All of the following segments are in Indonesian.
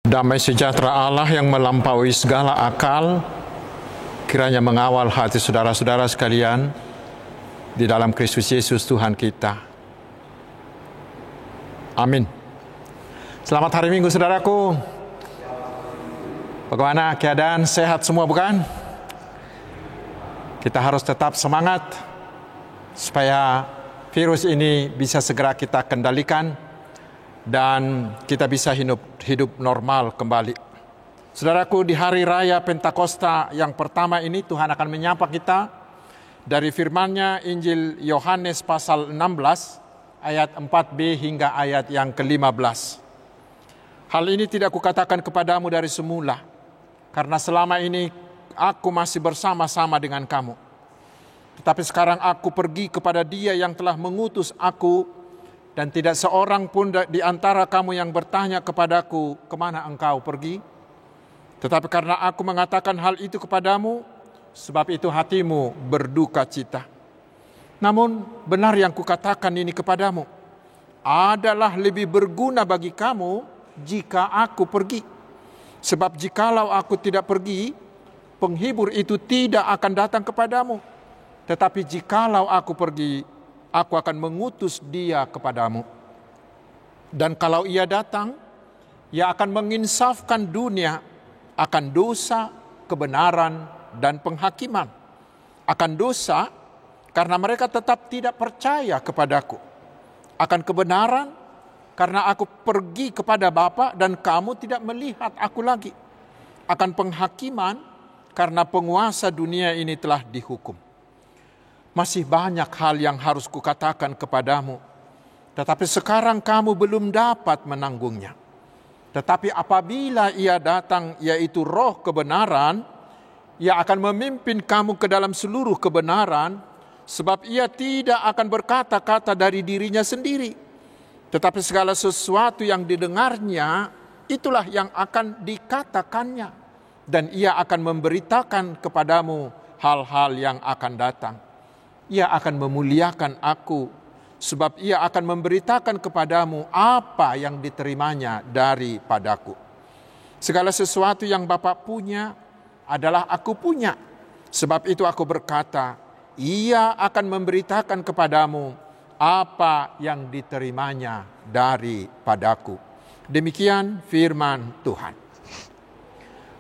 Damai sejahtera Allah yang melampaui segala akal kiranya mengawal hati saudara-saudara sekalian di dalam Kristus Yesus Tuhan kita. Amin. Selamat hari Minggu saudaraku. Bagaimana keadaan? Sehat semua bukan? Kita harus tetap semangat supaya virus ini bisa segera kita kendalikan dan kita bisa hidup normal kembali. Saudaraku, di hari raya Pentakosta yang pertama ini Tuhan akan menyapa kita dari firman-Nya Injil Yohanes pasal 16 ayat 4b hingga ayat yang ke-15. Hal ini tidak kukatakan kepadamu dari semula, karena selama ini aku masih bersama-sama dengan kamu. Tetapi sekarang aku pergi kepada Dia yang telah mengutus aku, dan tidak seorang pun di antara kamu yang bertanya kepadaku, kemana engkau pergi? Tetapi karena aku mengatakan hal itu kepadamu, sebab itu hatimu berduka cita. Namun benar yang kukatakan ini kepadamu, adalah lebih berguna bagi kamu jika aku pergi. Sebab jikalau aku tidak pergi, penghibur itu tidak akan datang kepadamu. Tetapi jikalau aku pergi, aku akan mengutus Dia kepadamu. Dan kalau Ia datang, Ia akan menginsafkan dunia akan dosa, kebenaran, dan penghakiman. Akan dosa, karena mereka tetap tidak percaya kepadaku. Akan kebenaran, karena aku pergi kepada Bapa dan kamu tidak melihat aku lagi. Akan penghakiman, karena penguasa dunia ini telah dihukum. Masih banyak hal yang harus kukatakan kepadamu, tetapi sekarang kamu belum dapat menanggungnya. Tetapi apabila Ia datang, yaitu Roh kebenaran, Ia akan memimpin kamu ke dalam seluruh kebenaran, sebab Ia tidak akan berkata-kata dari dirinya sendiri. Tetapi segala sesuatu yang didengarnya, itulah yang akan dikatakannya. Dan Ia akan memberitakan kepadamu hal-hal yang akan datang. Ia akan memuliakan aku, sebab Ia akan memberitakan kepadamu apa yang diterimanya daripadaku. Segala sesuatu yang Bapa punya adalah aku punya. Sebab itu aku berkata, Ia akan memberitakan kepadamu apa yang diterimanya daripadaku. Demikian firman Tuhan.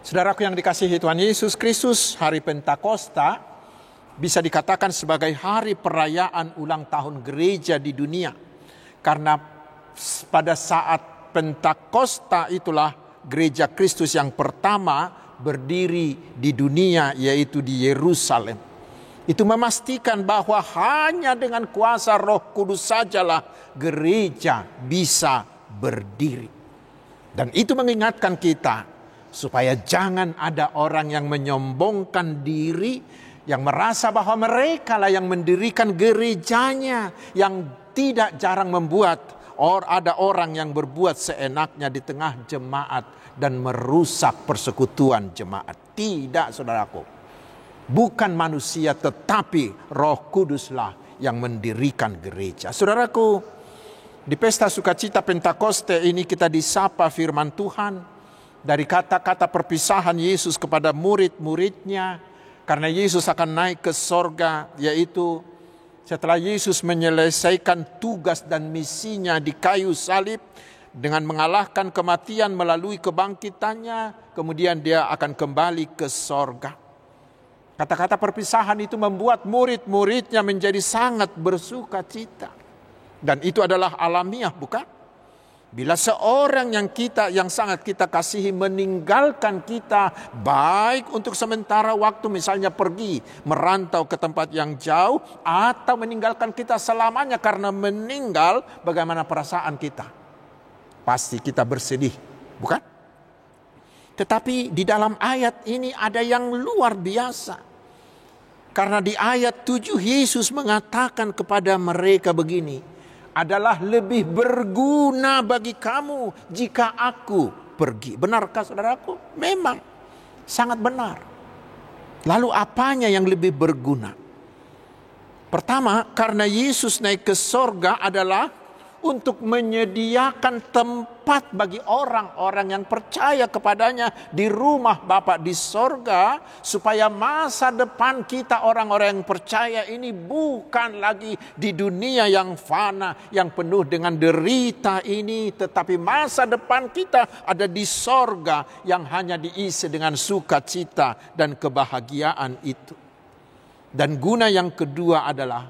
Saudaraku yang dikasihi Tuhan Yesus Kristus, hari Pentakosta bisa dikatakan sebagai hari perayaan ulang tahun gereja di dunia. Karena pada saat Pentakosta itulah gereja Kristus yang pertama berdiri di dunia, yaitu di Yerusalem. Itu memastikan bahwa hanya dengan kuasa Roh Kudus sajalah gereja bisa berdiri. Dan itu mengingatkan kita supaya jangan ada orang yang menyombongkan diri, yang merasa bahwa mereka lah yang mendirikan gerejanya, yang tidak jarang membuat ada orang yang berbuat seenaknya di tengah jemaat dan merusak persekutuan jemaat. Tidak, saudaraku. Bukan manusia, tetapi Roh Kuduslah yang mendirikan gereja. Saudaraku, di pesta sukacita Pentakosta ini kita disapa firman Tuhan dari kata-kata perpisahan Yesus kepada murid-muridnya. Karena Yesus akan naik ke sorga, yaitu setelah Yesus menyelesaikan tugas dan misinya di kayu salib dengan mengalahkan kematian melalui kebangkitannya, kemudian Dia akan kembali ke sorga. Kata-kata perpisahan itu membuat murid-muridnya menjadi sangat bersuka cita. Dan itu adalah alamiah, bukan? Bila seorang yang sangat kita kasihi meninggalkan kita, baik untuk sementara waktu misalnya pergi merantau ke tempat yang jauh, atau meninggalkan kita selamanya karena meninggal, bagaimana perasaan kita? Pasti kita bersedih, bukan? Tetapi di dalam ayat ini ada yang luar biasa. Karena di ayat 7 Yesus mengatakan kepada mereka begini, adalah lebih berguna bagi kamu jika aku pergi. Benarkah saudaraku? Memang sangat benar. Lalu apanya yang lebih berguna? Pertama, karena Yesus naik ke sorga adalah untuk menyediakan tempat bagi orang-orang yang percaya kepadanya di rumah Bapa di sorga, supaya masa depan kita orang-orang yang percaya ini bukan lagi di dunia yang fana, yang penuh dengan derita ini, tetapi masa depan kita ada di sorga yang hanya diisi dengan sukacita dan kebahagiaan itu. Dan guna yang kedua adalah,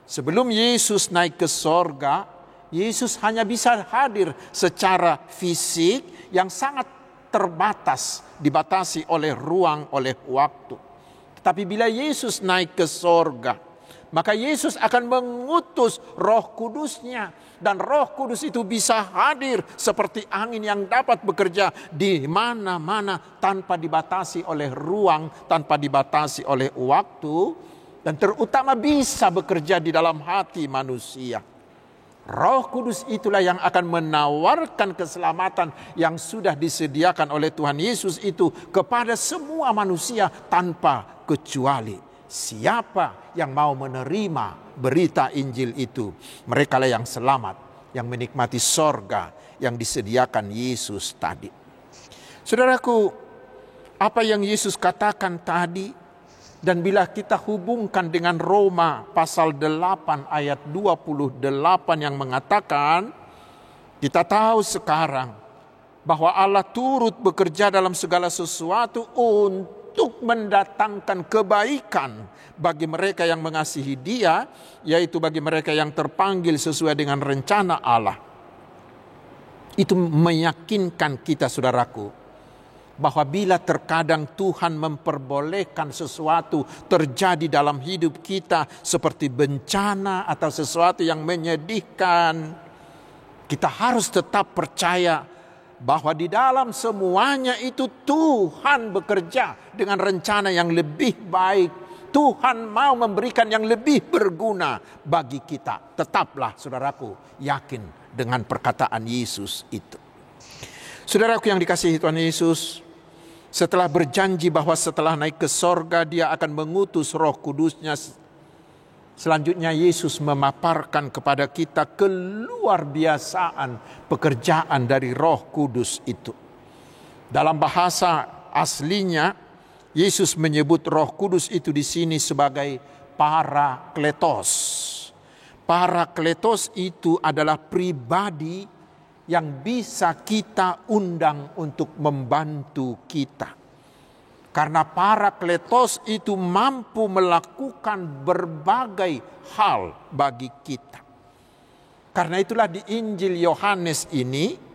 sebelum Yesus naik ke sorga, Yesus hanya bisa hadir secara fisik yang sangat terbatas, dibatasi oleh ruang, oleh waktu. Tetapi bila Yesus naik ke sorga, maka Yesus akan mengutus Roh Kudus-Nya. Dan Roh Kudus itu bisa hadir seperti angin yang dapat bekerja di mana-mana tanpa dibatasi oleh ruang, tanpa dibatasi oleh waktu. Dan terutama bisa bekerja di dalam hati manusia. Roh Kudus itulah yang akan menawarkan keselamatan yang sudah disediakan oleh Tuhan Yesus itu kepada semua manusia tanpa kecuali. Siapa yang mau menerima berita Injil itu, merekalah yang selamat, yang menikmati sorga yang disediakan Yesus tadi. Saudaraku, apa yang Yesus katakan tadi, dan bila kita hubungkan dengan Roma pasal 8 ayat 28 yang mengatakan, kita tahu sekarang bahwa Allah turut bekerja dalam segala sesuatu untuk mendatangkan kebaikan bagi mereka yang mengasihi Dia, yaitu bagi mereka yang terpanggil sesuai dengan rencana Allah. Itu meyakinkan kita, saudaraku, bahwa bila terkadang Tuhan memperbolehkan sesuatu terjadi dalam hidup kita seperti bencana atau sesuatu yang menyedihkan, kita harus tetap percaya bahwa di dalam semuanya itu Tuhan bekerja dengan rencana yang lebih baik. Tuhan mau memberikan yang lebih berguna bagi kita. Tetaplah, saudaraku, yakin dengan perkataan Yesus itu. Saudaraku yang dikasihi Tuhan Yesus, setelah berjanji bahwa setelah naik ke sorga Dia akan mengutus Roh Kudus-Nya, selanjutnya Yesus memaparkan kepada kita keluar biasaan pekerjaan dari Roh Kudus itu. Dalam bahasa aslinya, Yesus menyebut Roh Kudus itu di sini sebagai Parakletos. Parakletos itu adalah pribadi yang bisa kita undang untuk membantu kita. Karena Parakletos itu mampu melakukan berbagai hal bagi kita. Karena itulah di Injil Yohanes ini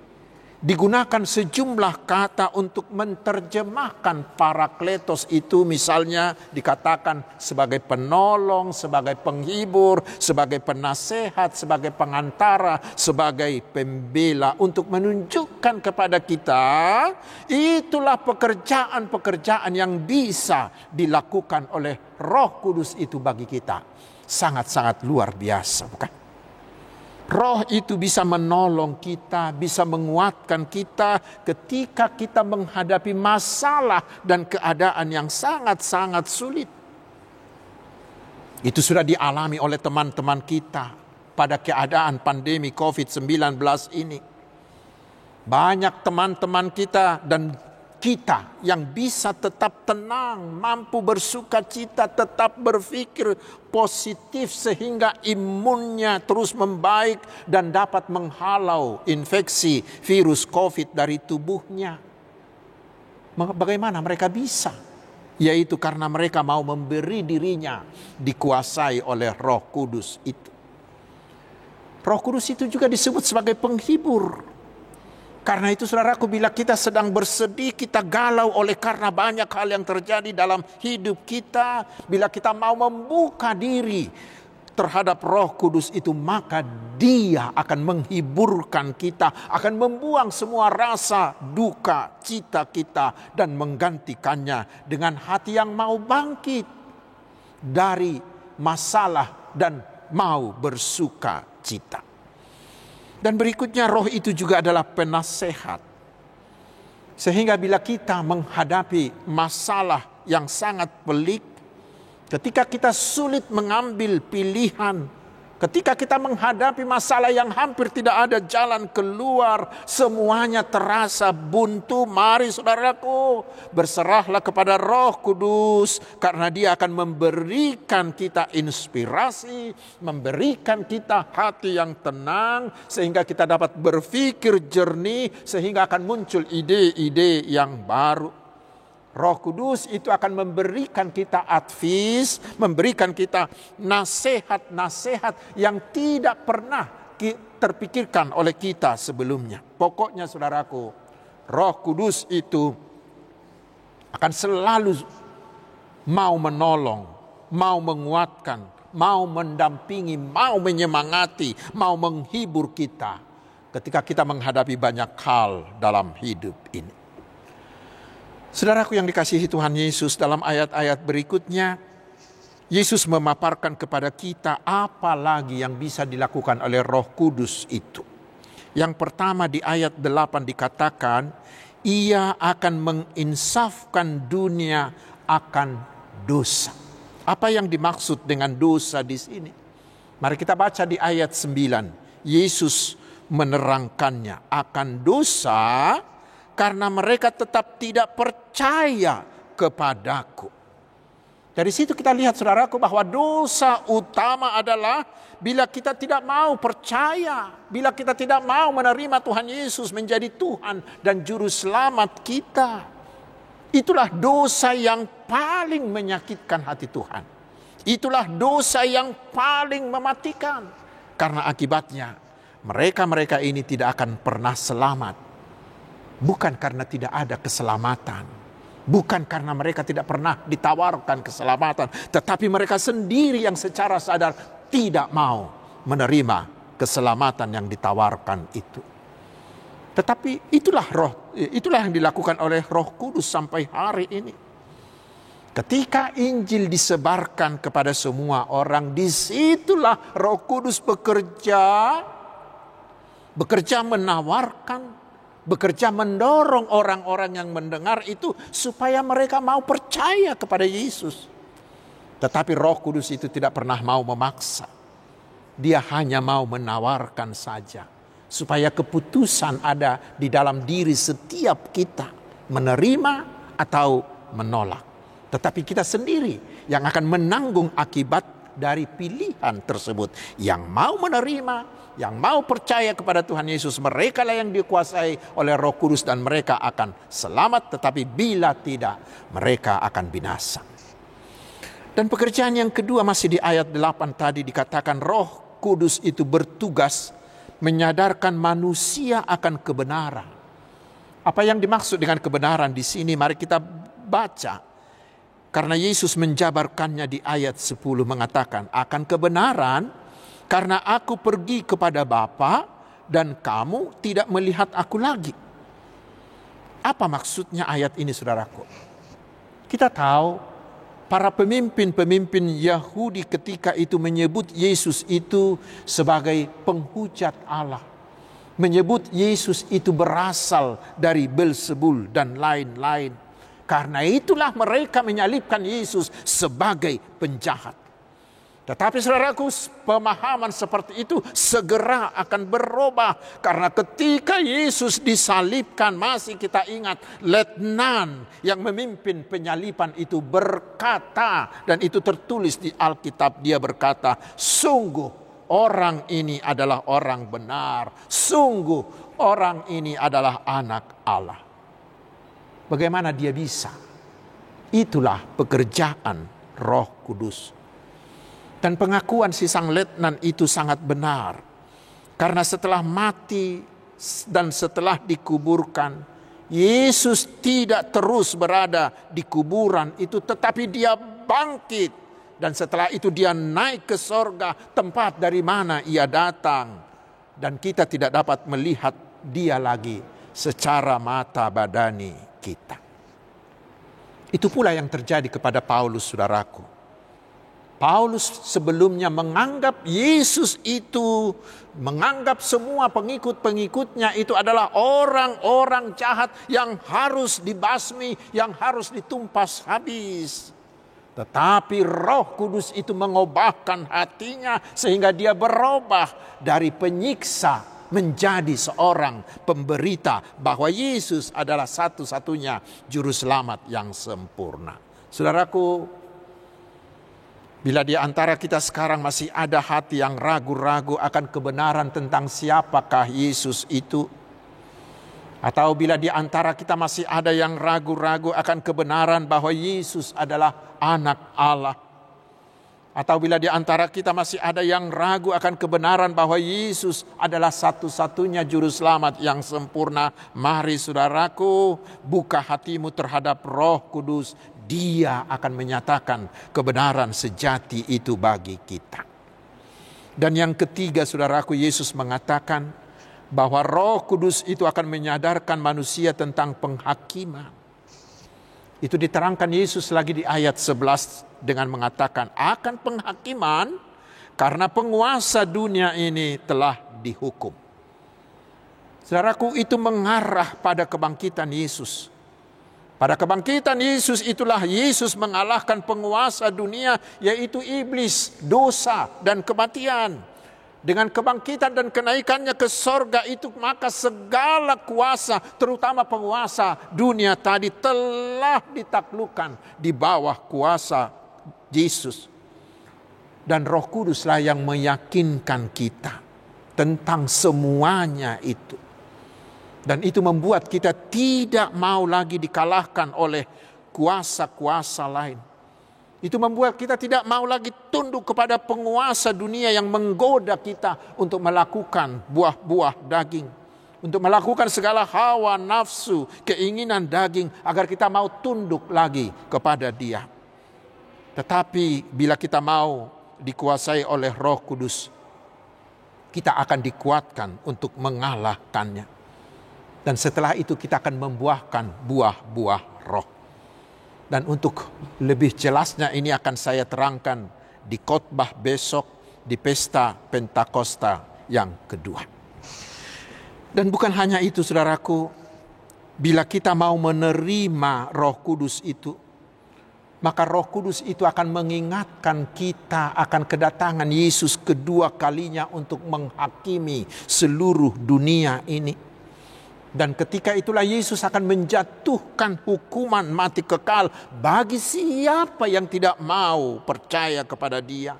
digunakan sejumlah kata untuk menerjemahkan Parakletos itu, misalnya dikatakan sebagai penolong, sebagai penghibur, sebagai penasehat, sebagai pengantara, sebagai pembela, untuk menunjukkan kepada kita itulah pekerjaan-pekerjaan yang bisa dilakukan oleh Roh Kudus itu bagi kita. Sangat-sangat luar biasa, bukan? Roh itu bisa menolong kita, bisa menguatkan kita ketika kita menghadapi masalah dan keadaan yang sangat-sangat sulit. Itu sudah dialami oleh teman-teman kita pada keadaan pandemi COVID-19 ini. Banyak teman-teman kita dan kita yang bisa tetap tenang, mampu bersuka cita, tetap berpikir positif sehingga imunnya terus membaik dan dapat menghalau infeksi virus COVID dari tubuhnya. Bagaimana mereka bisa? Yaitu karena mereka mau memberi dirinya dikuasai oleh Roh Kudus itu. Roh Kudus itu juga disebut sebagai penghibur. Karena itu saudaraku, bila kita sedang bersedih, kita galau oleh karena banyak hal yang terjadi dalam hidup kita, bila kita mau membuka diri terhadap Roh Kudus itu, maka Dia akan menghiburkan kita, akan membuang semua rasa duka cita kita dan menggantikannya dengan hati yang mau bangkit dari masalah dan mau bersuka cita. Dan berikutnya, roh itu juga adalah penasehat. Sehingga bila kita menghadapi masalah yang sangat pelik, ketika kita sulit mengambil pilihan, Ketika kita menghadapi masalah yang hampir tidak ada jalan keluar, semuanya terasa buntu, mari saudaraku, berserahlah kepada Roh Kudus, karena Dia akan memberikan kita inspirasi, memberikan kita hati yang tenang, sehingga kita dapat berpikir jernih, sehingga akan muncul ide-ide yang baru. Roh Kudus itu akan memberikan kita advice, memberikan kita nasihat-nasihat yang tidak pernah terpikirkan oleh kita sebelumnya. Pokoknya saudaraku, Roh Kudus itu akan selalu mau menolong, mau menguatkan, mau mendampingi, mau menyemangati, mau menghibur kita ketika kita menghadapi banyak hal dalam hidup ini. Saudaraku yang dikasihi Tuhan Yesus, dalam ayat-ayat berikutnya, Yesus memaparkan kepada kita apa lagi yang bisa dilakukan oleh Roh Kudus itu. Yang pertama di ayat 8 dikatakan, Ia akan menginsafkan dunia akan dosa. Apa yang dimaksud dengan dosa di sini? Mari kita baca di ayat 9. Yesus menerangkannya, akan dosa karena mereka tetap tidak percaya kepadaku. Dari situ kita lihat saudaraku bahwa dosa utama adalah bila kita tidak mau percaya, bila kita tidak mau menerima Tuhan Yesus menjadi Tuhan dan Juru Selamat kita. Itulah dosa yang paling menyakitkan hati Tuhan. Itulah dosa yang paling mematikan. Karena akibatnya mereka-mereka ini tidak akan pernah selamat. Bukan karena tidak ada keselamatan. Bukan karena mereka tidak pernah ditawarkan keselamatan. Tetapi mereka sendiri yang secara sadar tidak mau menerima keselamatan yang ditawarkan itu. Tetapi itulah yang dilakukan oleh Roh Kudus sampai hari ini. Ketika Injil disebarkan kepada semua orang, disitulah Roh Kudus bekerja menawarkan, bekerja mendorong orang-orang yang mendengar itu supaya mereka mau percaya kepada Yesus. Tetapi Roh Kudus itu tidak pernah mau memaksa. Dia hanya mau menawarkan saja. Supaya keputusan ada di dalam diri setiap kita. Menerima atau menolak. Tetapi kita sendiri yang akan menanggung akibat dari pilihan tersebut. Yang mau menerima, yang mau percaya kepada Tuhan Yesus, mereka lah yang dikuasai oleh Roh Kudus dan mereka akan selamat, tetapi bila tidak, mereka akan binasa. Dan pekerjaan yang kedua masih di ayat 8 tadi dikatakan Roh Kudus itu bertugas menyadarkan manusia akan kebenaran. Apa yang dimaksud dengan kebenaran di sini? Mari kita baca. Karena Yesus menjabarkannya di ayat 10 mengatakan, akan kebenaran karena aku pergi kepada Bapa dan kamu tidak melihat aku lagi. Apa maksudnya ayat ini saudaraku? Kita tahu para pemimpin-pemimpin Yahudi ketika itu menyebut Yesus itu sebagai penghujat Allah. Menyebut Yesus itu berasal dari Belzebul dan lain-lain. Karena itulah mereka menyalibkan Yesus sebagai penjahat. Tetapi saudaraku, pemahaman seperti itu segera akan berubah. Karena ketika Yesus disalibkan, masih kita ingat letnan yang memimpin penyaliban itu berkata, dan itu tertulis di Alkitab, dia berkata, sungguh orang ini adalah orang benar. Sungguh orang ini adalah anak Allah. Bagaimana dia bisa? Itulah pekerjaan Roh Kudus. Dan pengakuan si sang letnan itu sangat benar. Karena setelah mati dan setelah dikuburkan, Yesus tidak terus berada di kuburan itu, tetapi dia bangkit. Dan setelah itu dia naik ke sorga, tempat dari mana ia datang. Dan kita tidak dapat melihat dia lagi secara mata badani kita. Itu pula yang terjadi kepada Paulus, saudaraku. Paulus sebelumnya menganggap Yesus itu, menganggap semua pengikut-pengikutnya itu adalah orang-orang jahat yang harus dibasmi, yang harus ditumpas habis. Tetapi Roh Kudus itu mengubahkan hatinya sehingga dia berubah dari penyiksa menjadi seorang pemberita bahwa Yesus adalah satu-satunya juru selamat yang sempurna. Saudaraku, bila di antara kita sekarang masih ada hati yang ragu-ragu akan kebenaran tentang siapakah Yesus itu, atau bila di antara kita masih ada yang ragu-ragu akan kebenaran bahwa Yesus adalah anak Allah, atau bila di antara kita masih ada yang ragu akan kebenaran bahwa Yesus adalah satu-satunya juru selamat yang sempurna, mari saudaraku, buka hatimu terhadap Roh Kudus. Dia akan menyatakan kebenaran sejati itu bagi kita. Dan yang ketiga, saudaraku, Yesus mengatakan bahwa Roh Kudus itu akan menyadarkan manusia tentang penghakiman. Itu diterangkan Yesus lagi di ayat 11 dengan mengatakan akan penghakiman karena penguasa dunia ini telah dihukum. Saudaraku, itu mengarah pada kebangkitan Yesus. Pada kebangkitan Yesus itulah Yesus mengalahkan penguasa dunia, yaitu iblis, dosa, dan kematian. Dengan kebangkitan dan kenaikannya ke sorga itu, maka segala kuasa, terutama penguasa dunia tadi, telah ditaklukkan di bawah kuasa Yesus. Dan Roh Kuduslah yang meyakinkan kita tentang semuanya itu. Dan itu membuat kita tidak mau lagi dikalahkan oleh kuasa-kuasa lain. Itu membuat kita tidak mau lagi tunduk kepada penguasa dunia yang menggoda kita untuk melakukan buah-buah daging. Untuk melakukan segala hawa nafsu, keinginan daging agar kita mau tunduk lagi kepada dia. Tetapi bila kita mau dikuasai oleh Roh Kudus, kita akan dikuatkan untuk mengalahkannya. Dan setelah itu kita akan membuahkan buah-buah roh. Dan untuk lebih jelasnya ini akan saya terangkan di khotbah besok di pesta Pentakosta yang kedua. Dan bukan hanya itu, saudaraku, bila kita mau menerima Roh Kudus itu, maka Roh Kudus itu akan mengingatkan kita akan kedatangan Yesus kedua kalinya untuk menghakimi seluruh dunia ini. Dan ketika itulah Yesus akan menjatuhkan hukuman mati kekal bagi siapa yang tidak mau percaya kepada Dia.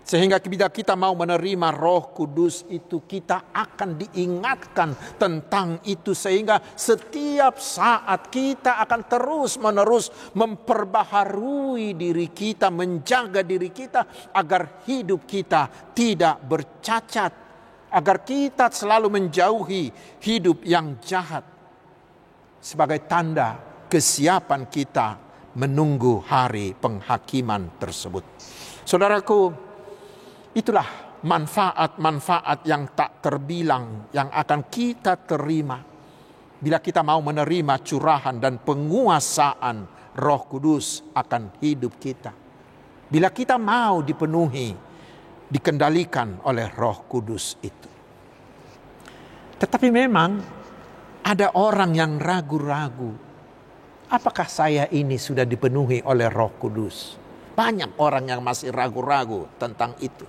Sehingga bila kita mau menerima Roh Kudus itu, kita akan diingatkan tentang itu. Sehingga setiap saat kita akan terus-menerus memperbaharui diri kita, menjaga diri kita agar hidup kita tidak bercacat. Agar kita selalu menjauhi hidup yang jahat sebagai tanda kesiapan kita menunggu hari penghakiman tersebut. Saudaraku, itulah manfaat-manfaat yang tak terbilang yang akan kita terima bila kita mau menerima curahan dan penguasaan Roh Kudus akan hidup kita. Bila kita mau dikendalikan oleh Roh Kudus itu. Tetapi memang ada orang yang ragu-ragu. Apakah saya ini sudah dipenuhi oleh Roh Kudus? Banyak orang yang masih ragu-ragu tentang itu.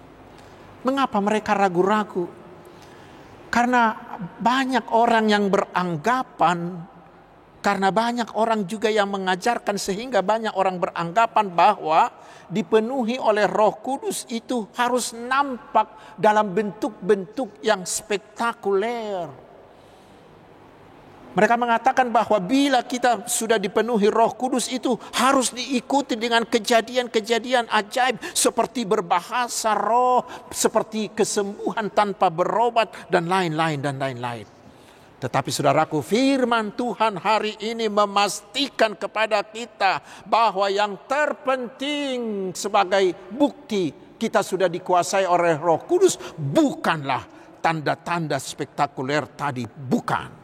Mengapa mereka ragu-ragu? Karena banyak orang yang beranggapan, karena banyak orang juga yang mengajarkan sehingga banyak orang beranggapan bahwa dipenuhi oleh Roh Kudus itu harus nampak dalam bentuk-bentuk yang spektakuler. Mereka mengatakan bahwa bila kita sudah dipenuhi Roh Kudus itu harus diikuti dengan kejadian-kejadian ajaib seperti berbahasa roh, seperti kesembuhan tanpa berobat dan lain-lain. Tetapi saudaraku, firman Tuhan hari ini memastikan kepada kita bahwa yang terpenting sebagai bukti kita sudah dikuasai oleh Roh Kudus bukanlah tanda-tanda spektakuler tadi, bukan.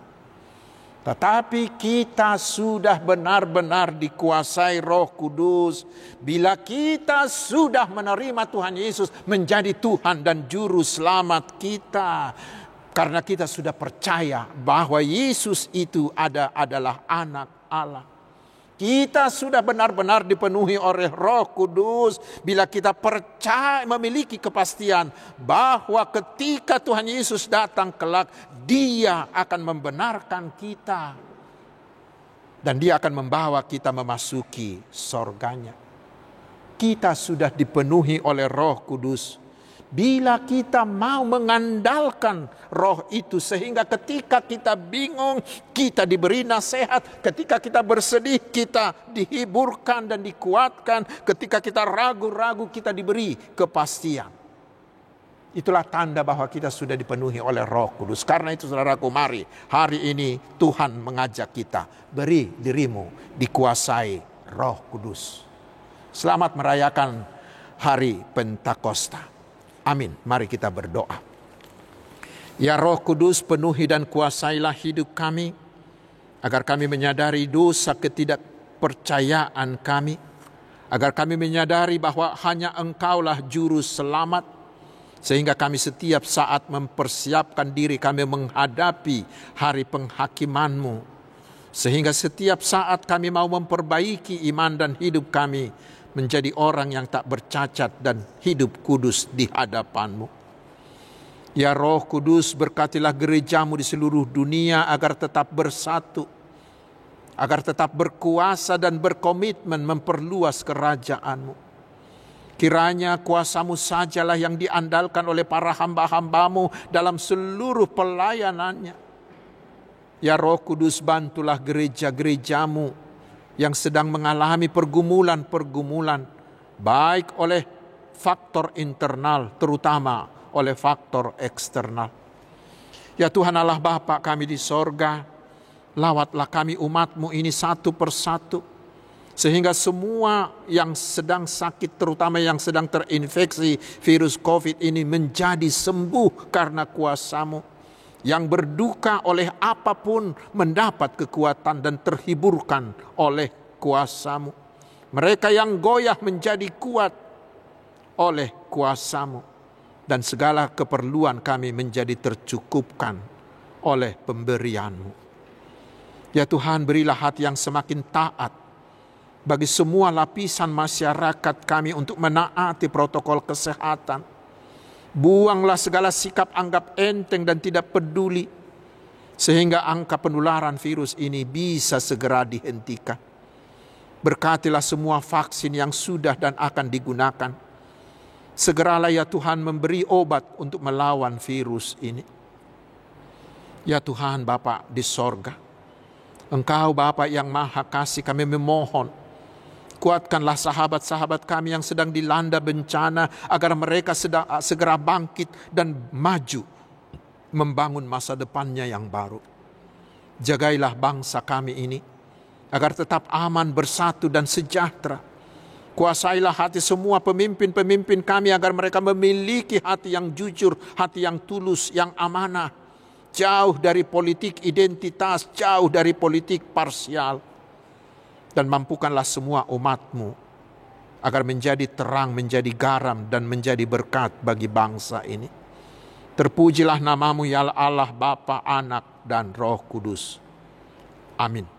Tetapi kita sudah benar-benar dikuasai Roh Kudus bila kita sudah menerima Tuhan Yesus menjadi Tuhan dan Juru Selamat kita. Karena kita sudah percaya bahwa Yesus itu adalah anak Allah. Kita sudah benar-benar dipenuhi oleh Roh Kudus bila kita percaya, memiliki kepastian bahwa ketika Tuhan Yesus datang kelak, Dia akan membenarkan kita dan Dia akan membawa kita memasuki sorganya. Kita sudah dipenuhi oleh Roh Kudus. Bila kita mau mengandalkan roh itu, sehingga ketika kita bingung, kita diberi nasihat. Ketika kita bersedih, kita dihiburkan dan dikuatkan. Ketika kita ragu-ragu, kita diberi kepastian. Itulah tanda bahwa kita sudah dipenuhi oleh Roh Kudus. Karena itu saudaraku, mari hari ini Tuhan mengajak kita, beri dirimu dikuasai Roh Kudus. Selamat merayakan hari Pentakosta. Amin. Mari kita berdoa. Ya Roh Kudus, penuhi dan kuasailah hidup kami, agar kami menyadari dosa ketidakpercayaan kami, agar kami menyadari bahwa hanya Engkaulah juru selamat, sehingga kami setiap saat mempersiapkan diri kami menghadapi hari penghakiman-Mu, sehingga setiap saat kami mau memperbaiki iman dan hidup kami menjadi orang yang tak bercacat dan hidup kudus di hadapan-Mu. Ya Roh Kudus, berkatilah gereja-Mu di seluruh dunia agar tetap bersatu, agar tetap berkuasa dan berkomitmen memperluas kerajaan-Mu. Kiranya kuasa-Mu sajalah yang diandalkan oleh para hamba-hamba-Mu dalam seluruh pelayanannya. Ya Roh Kudus, bantulah gereja-gereja-Mu yang sedang mengalami pergumulan-pergumulan, baik oleh faktor internal, terutama oleh faktor eksternal. Ya Tuhan Allah Bapa kami di sorga, lawatlah kami umat-Mu ini satu persatu, sehingga semua yang sedang sakit, terutama yang sedang terinfeksi virus COVID ini, menjadi sembuh karena kuasa-Mu. Yang berduka oleh apapun mendapat kekuatan dan terhiburkan oleh kuasa-Mu. Mereka yang goyah menjadi kuat oleh kuasa-Mu. Dan segala keperluan kami menjadi tercukupkan oleh pemberian-Mu. Ya Tuhan, berilah hati yang semakin taat bagi semua lapisan masyarakat kami untuk menaati protokol kesehatan. Buanglah segala sikap anggap enteng dan tidak peduli, sehingga angka penularan virus ini bisa segera dihentikan. Berkatilah semua vaksin yang sudah dan akan digunakan. Segeralah ya Tuhan memberi obat untuk melawan virus ini. Ya Tuhan Bapa di sorga, Engkau Bapa yang Maha Kasih, kami memohon, kuatkanlah sahabat-sahabat kami yang sedang dilanda bencana, agar mereka segera bangkit dan maju membangun masa depannya yang baru. Jagailah bangsa kami ini agar tetap aman, bersatu dan sejahtera. Kuasailah hati semua pemimpin-pemimpin kami agar mereka memiliki hati yang jujur, hati yang tulus, yang amanah, jauh dari politik identitas, jauh dari politik parsial. Dan mampukanlah semua umat-Mu agar menjadi terang, menjadi garam, dan menjadi berkat bagi bangsa ini. Terpujilah nama-Mu ya Allah, Bapa, Anak, dan Roh Kudus. Amin.